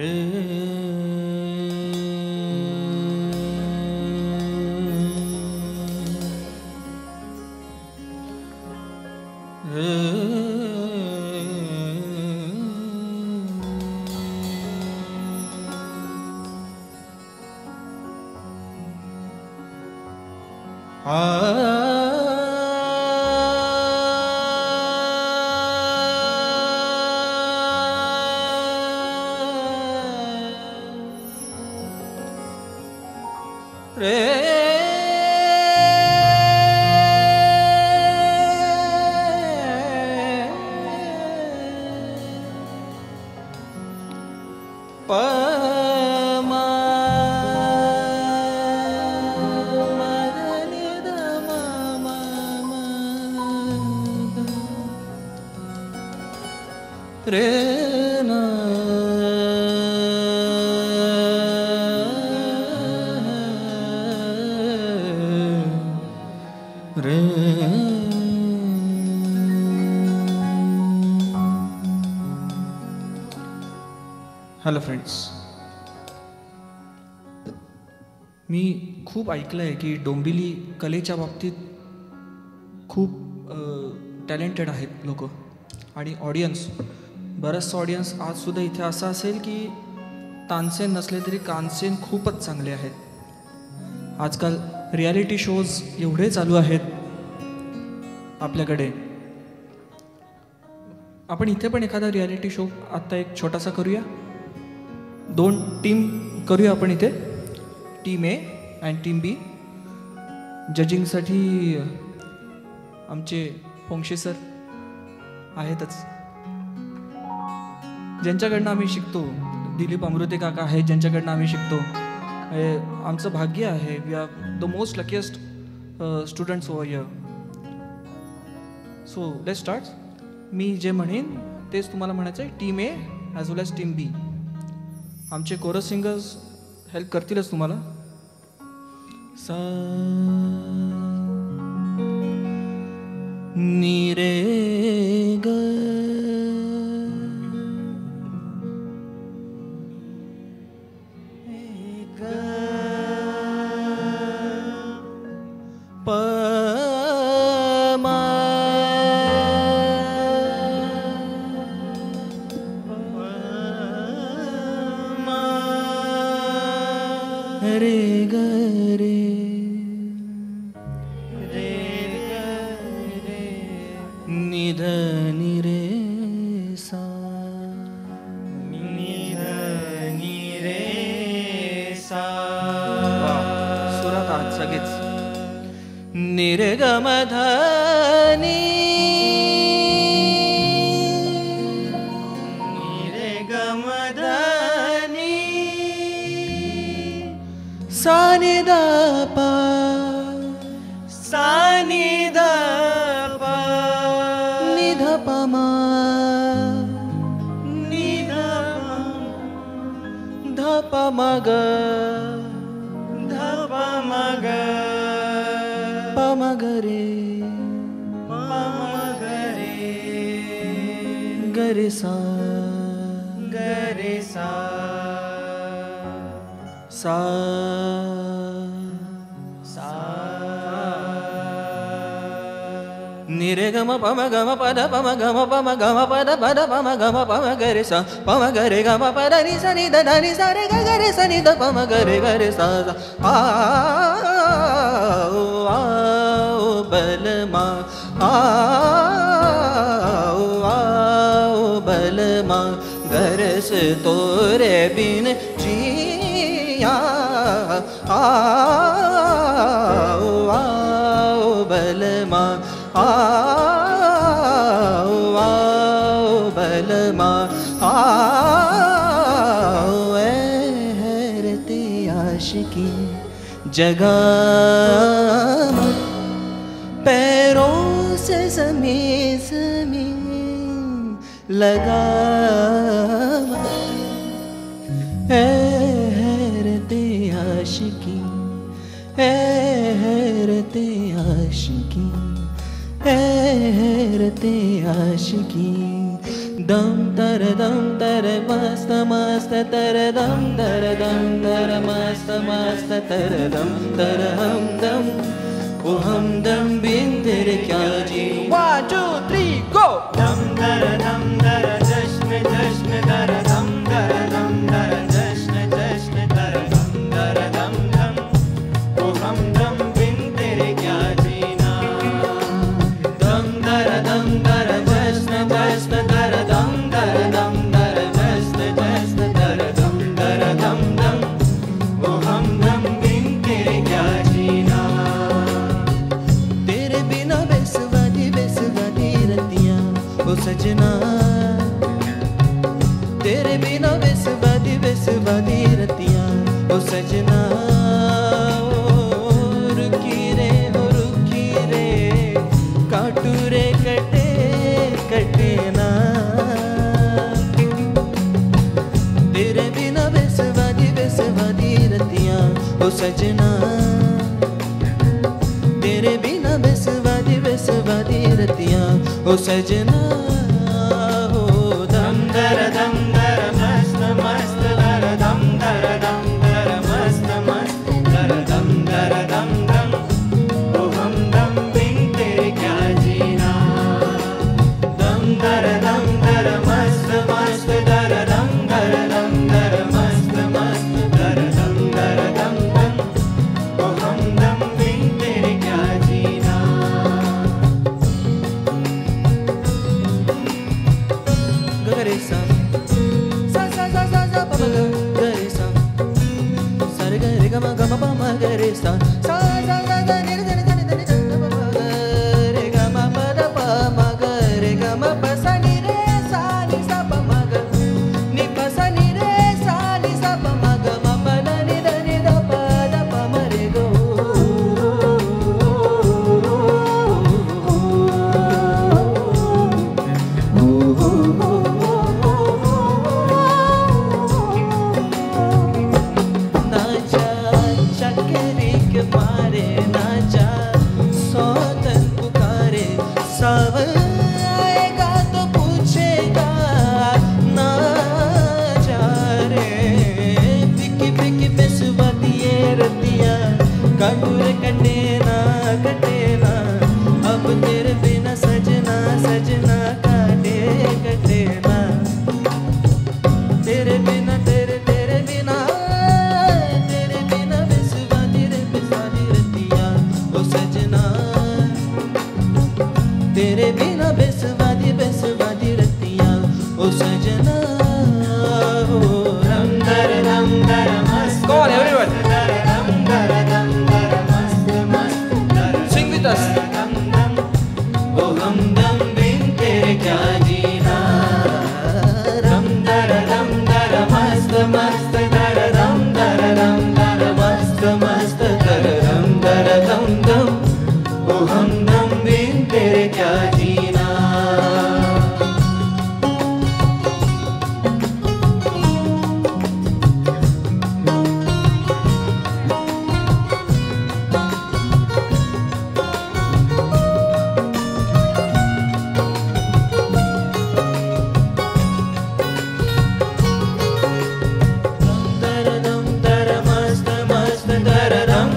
Hello friends, मी खूप ऐकलं आहे की डोंबिवली कलेच्या बाबतीत खूप टॅलेंटेड आहेत लोक आणि ऑडियन्स, बरंचसं ऑडियन्स आजसुद्धा इथे असं असेल की तानसेन नसले तरी कानसेन खूपच चांगले आहेत. आजकाल रियालिटी शोज एवढे चालू आहेत आपल्याकडे. आपण इथे पण एखादा रियालिटी शो आत्ता एक छोटासा करूया. 2 टीम करूया आपण इथे, team A and team B. जजिंगसाठी आमचे पोंक्षे सर आहेतच, ज्यांच्याकडनं आम्ही शिकतो. दिलीप अमृते काका आहेत ज्यांच्याकडनं आम्ही शिकतो. आमचं भाग्य आहे. We are the most luckiest students over here. So let's start. मी जे म्हणेन तेच तुम्हाला म्हणायचं आहे. Team A as well as team B. आमचे कोरस सिंगर्स हेल्प करतीलच तुम्हाला. सा नी रे ग प मा रे ग रे निध नि रे सा निध नि रे सा. सुरात आहात सगळेच. निर्गम धनी निर्गम धनी सानि द प सानि द प निध प म निध ध प म ग ध प म ग प म ग रे प म ग रे ग रे सा ग रे सा सा सा. निरेगम पम गम पद पम गम पम गम पद पद पम गम पम गरे सा पम गरे गम पद नि सा नि द नि सा रे ग गरे सा नि द पम गरे सा. आ ओ बलमा आ ओ बलमा गरस तोरे बिन जिया. आ ओ बलमा आ बलमा आ हैरते आशिकी जगा पैरों से ज़मीं ज़मीं लगा. हैरते आशिकी हैरते आशिकी हैरते आशिकी dum tar mast mast tar mast mast tar dum ओ हमदम बिन तेरे क्या जी 1 2 3 go dum dar jashn jashn dar dum dar jashn jashn dar dum ओ हमदम बिन तेरे क्या जीना dum dar jashn jashn dar dum dar jashn jashn dar dum ओ हमदम बिन तेरे क्या जीना ओ सजना तेरे बिना बेसवादी रतियां ओ सजना ओ रुकी रे काटू रे कटे ना तेरे बिना बेसवादी रतियां ओ सजना तेरे बिना बेसवादी रतियां ओ सजना हो दम दर मस्त मस्त दर दम दर मस्त मस्त दर दम ओ हमदम बिन तेरे क्या जीना दम दर मस्त मस्त दर दम दर मस्त मस्त दर दम ओ हमदम बिन तेरे क्या जीना गरे सा pa ma gare sa sa re ga ma gare sa sa ni re pa ma gare ga ma pa da pa ma gare ga ma pa sa ni re sa ni sa pa ma ga ni pa sa ni re sa ni sa pa ma ga ma pa da ni da pa ma re go मारे नाचा सौतन पुकारे सावन आएगा तो पूछेगा ना जा रे पिकी बेसुवादी ये रतियां काटूर कटे ना अब तेरे बिना सजना कटे ना तेरे बिना तेरे बिना बेसवादी रतियां ओ सजना हो रम दर मस्त Go on, everyone. दम दर मस्त मस्त दर Sing with us. ओ हमदम बिन तेरे क्या जीना रम दर मस्त मस्त दर दम दर मस्त मस्त दर दम ओ हमदम बिन तेरे क्या जीना दम दर मस्त मस्त दर दम